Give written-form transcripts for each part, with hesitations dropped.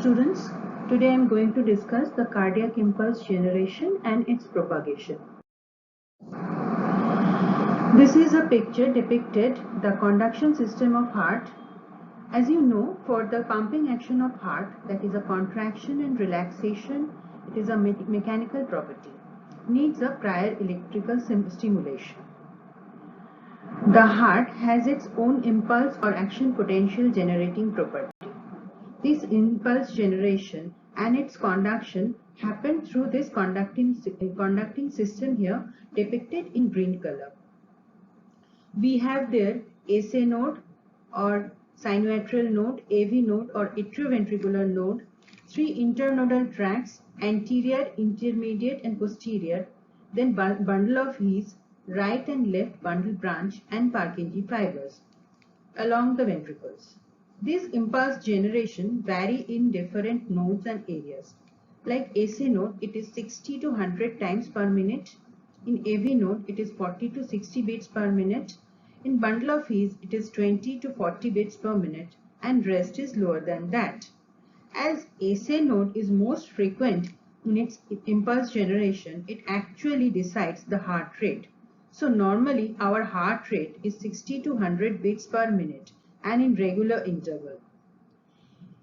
Students, today I am going to discuss the cardiac impulse generation and its propagation. This is a picture depicted the conduction system of heart. As you know, for the pumping action of heart, that is a contraction and relaxation, it is a mechanical property, needs a prior electrical stimulation. The heart has its own impulse or action potential generating property. This impulse generation and its conduction happen through this conducting system here depicted in green color. We have there SA node or sinoatrial node, AV node or atrioventricular node, three internodal tracts, anterior, intermediate and posterior, then bundle of His, right and left bundle branch and Purkinje fibers along the ventricles. These impulse generation vary in different nodes and areas. Like SA node, it is 60 to 100 times per minute. In AV node, it is 40 to 60 beats per minute. In bundle of His, it is 20 to 40 beats per minute, and rest is lower than that. As SA node is most frequent in its impulse generation, it actually decides the heart rate. So normally our heart rate is 60 to 100 beats per minute and in regular interval.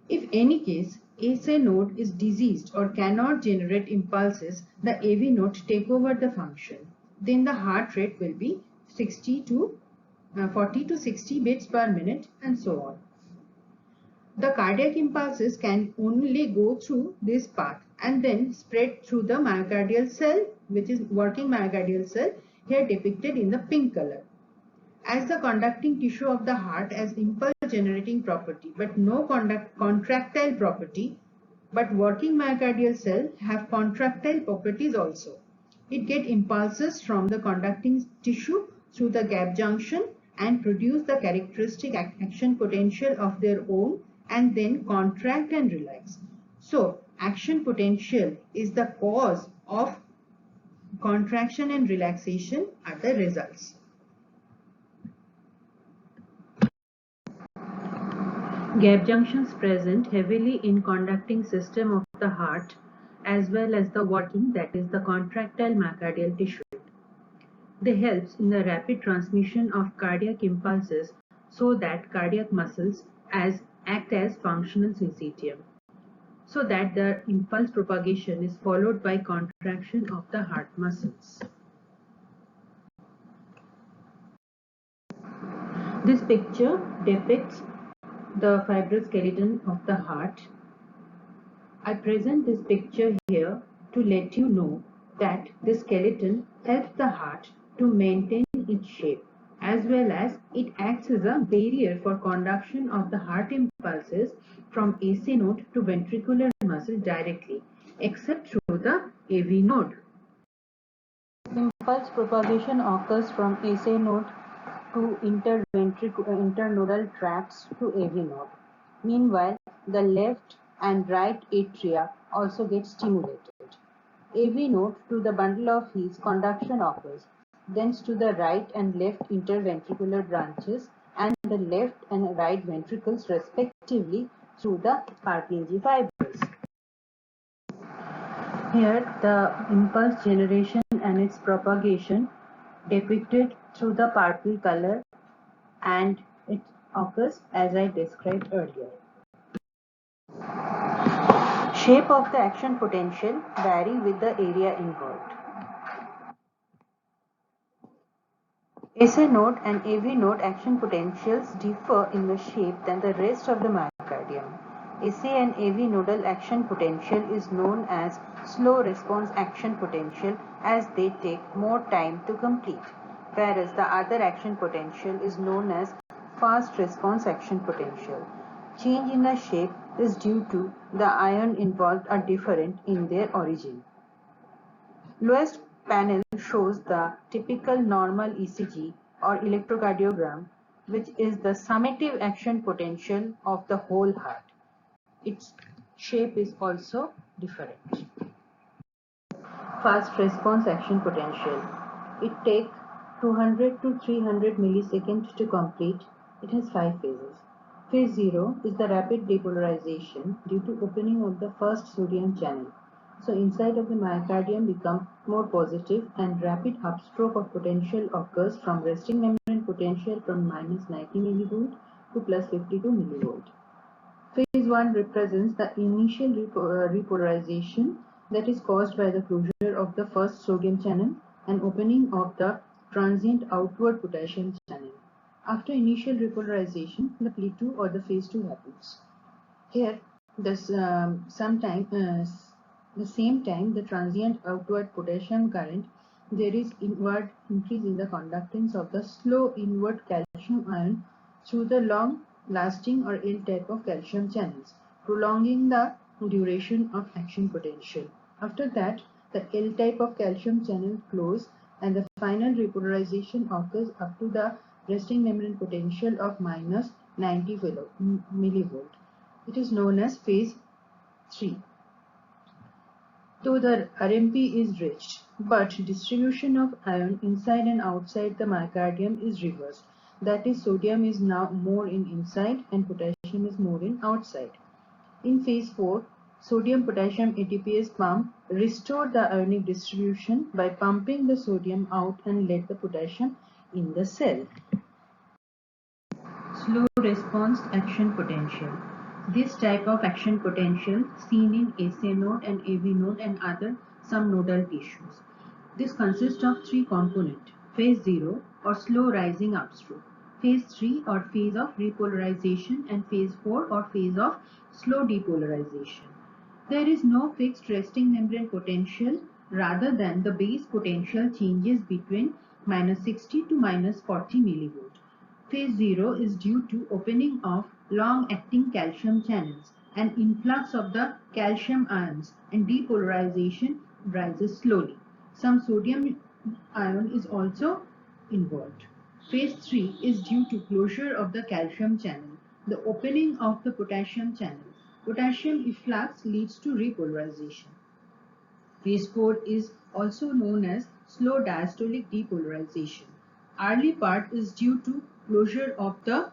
If any case SA node is diseased or cannot generate impulses, the AV node take over the function. Then the heart rate will be 40 to 60 beats per minute and so on. The cardiac impulses can only go through this path and then spread through the myocardial cell, which is working myocardial cell, here depicted in the pink color. As the conducting tissue of the heart has impulse generating property but no contractile property, but working myocardial cell have contractile properties also. It gets impulses from the conducting tissue through the gap junction and produce the characteristic action potential of their own and then contract and relax. So action potential is the cause of contraction and relaxation are the results. Gap junctions present heavily in conducting system of the heart as well as the working, that is the contractile myocardial tissue. They helps in the rapid transmission of cardiac impulses so that cardiac muscles act as functional syncytium, so that the impulse propagation is followed by contraction of the heart muscles. This picture depicts the fibrous skeleton of the heart. I present this picture here to let you know that the skeleton helps the heart to maintain its shape, as well as it acts as a barrier for conduction of the heart impulses from AC node to ventricular muscle directly, except through the AV node. Impulse propagation occurs from AC node to internodal tracts to AV node. Meanwhile, the left and right atria also get stimulated. AV node to the bundle of His conduction occurs, thence to the right and left interventricular branches and the left and right ventricles respectively through the Purkinje fibers. Here the impulse generation and its propagation depicted through the purple color, and it occurs as I described earlier. Shape of the action potential vary with the area involved. SA node and AV node action potentials differ in the shape than the rest of the myocardium. SA and AV nodal action potential is known as slow response action potential as they take more time to complete, whereas the other action potential is known as fast response action potential. Change in the shape is due to the ion involved are different in their origin. Lowest panel shows the typical normal ECG or electrocardiogram, which is the summative action potential of the whole heart. Its shape is also different. Fast response action potential. It takes 200 to 300 milliseconds to complete. It has 5 phases. Phase 0 is the rapid depolarization due to opening of the first sodium channel. So inside of the myocardium become more positive and rapid upstroke of potential occurs from resting membrane potential from minus 90 millivolt to plus 52 millivolt. Phase 1 represents the initial repolarization that is caused by the closure of the first sodium channel and opening of the transient outward potassium channel. After initial repolarization, the P2 or the phase 2 happens. Here, this the same time the transient outward potassium current, there is inward increase in the conductance of the slow inward calcium ion through the long lasting or L type of calcium channels, prolonging the duration of action potential. After that, the L type of calcium channel close and the final repolarization occurs up to the resting membrane potential of minus 90 millivolt. It is known as phase 3. Though the RMP is reached, but distribution of ion inside and outside the myocardium is reversed. That is, sodium is now more in inside and potassium is more in outside. In phase 4, sodium-potassium ATPase pump restore the ionic distribution by pumping the sodium out and let the potassium in the cell. Slow response action potential. This type of action potential seen in SA node and AV node and other some nodal tissues. This consists of three components: phase 0 or slow rising upstroke, phase 3 or phase of repolarization, and phase 4 or phase of slow depolarization. There is no fixed resting membrane potential, rather than the base potential changes between minus 60 to minus 40 millivolt. Phase 0 is due to opening of long-acting calcium channels and influx of the calcium ions, and depolarization rises slowly. Some sodium ion is also involved. Phase 3 is due to closure of the calcium channel, the opening of the potassium channel. Potassium efflux leads to repolarization. Phase 4 is also known as slow diastolic depolarization. Early part is due to closure of the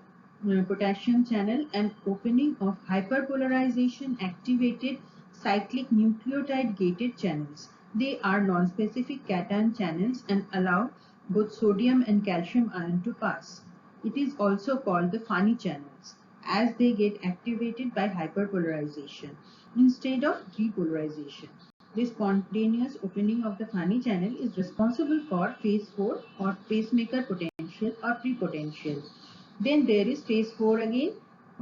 potassium channel and opening of hyperpolarization activated cyclic nucleotide gated channels. They are non-specific cation channels and allow both sodium and calcium ion to pass. It is also called the funny channels, as they get activated by hyperpolarization instead of depolarization. This spontaneous opening of the funny channel is responsible for phase 4 or pacemaker potential or prepotential. Then there is phase 4 again,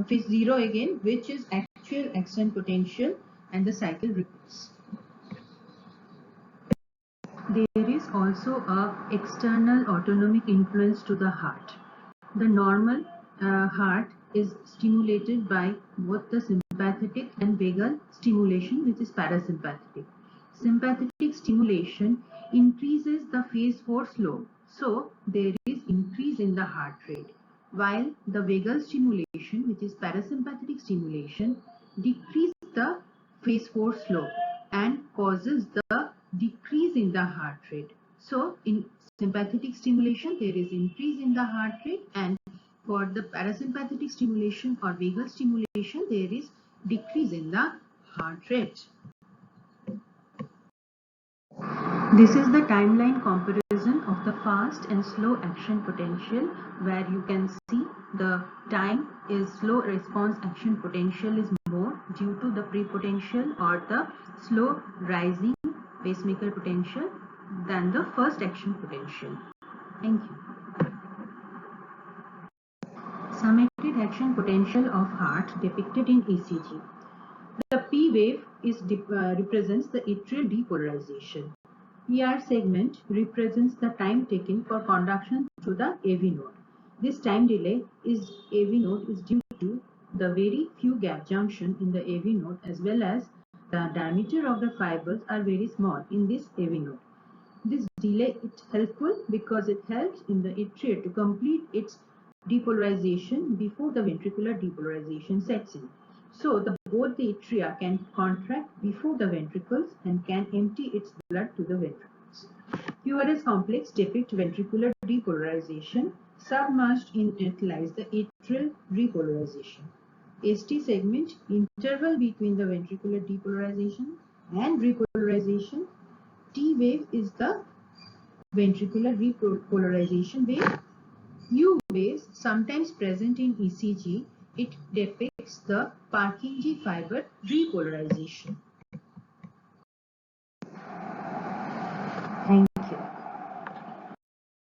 phase 0 again, which is actual action potential, and the cycle repeats. There is also a external autonomic influence to the heart. The normal heart is stimulated by both the sympathetic and vagal stimulation, which is parasympathetic. Sympathetic stimulation increases the phase 4 slope, so there is increase in the heart rate, while the vagal stimulation, which is parasympathetic stimulation, decreases the phase 4 slope and causes the decrease in the heart rate. So in sympathetic stimulation there is increase in the heart rate, and for the parasympathetic stimulation or vagal stimulation there is decrease in the heart rate. This is the timeline comparison of the fast and slow action potential, where you can see the time is slow response action potential is more due to the prepotential or the slow rising pacemaker potential than the first action potential. Thank you. Summated action potential of heart depicted in ECG. The P wave represents the atrial depolarization. PR segment represents the time taken for conduction through the AV node. This time delay is AV node is due to the very few gap junction in the AV node, as well as the diameter of the fibers are very small in this AV node. This delay is helpful because it helps in the atria to complete its depolarization before the ventricular depolarization sets in. So both the atria can contract before the ventricles and can empty its blood to the ventricles. QRS complex depict ventricular depolarization Submerged in it lies the atrial repolarization. ST segment, interval between the ventricular depolarization and repolarization. T wave is the ventricular repolarization wave. U waves, sometimes present in ECG, it depicts the Purkinje fiber repolarization.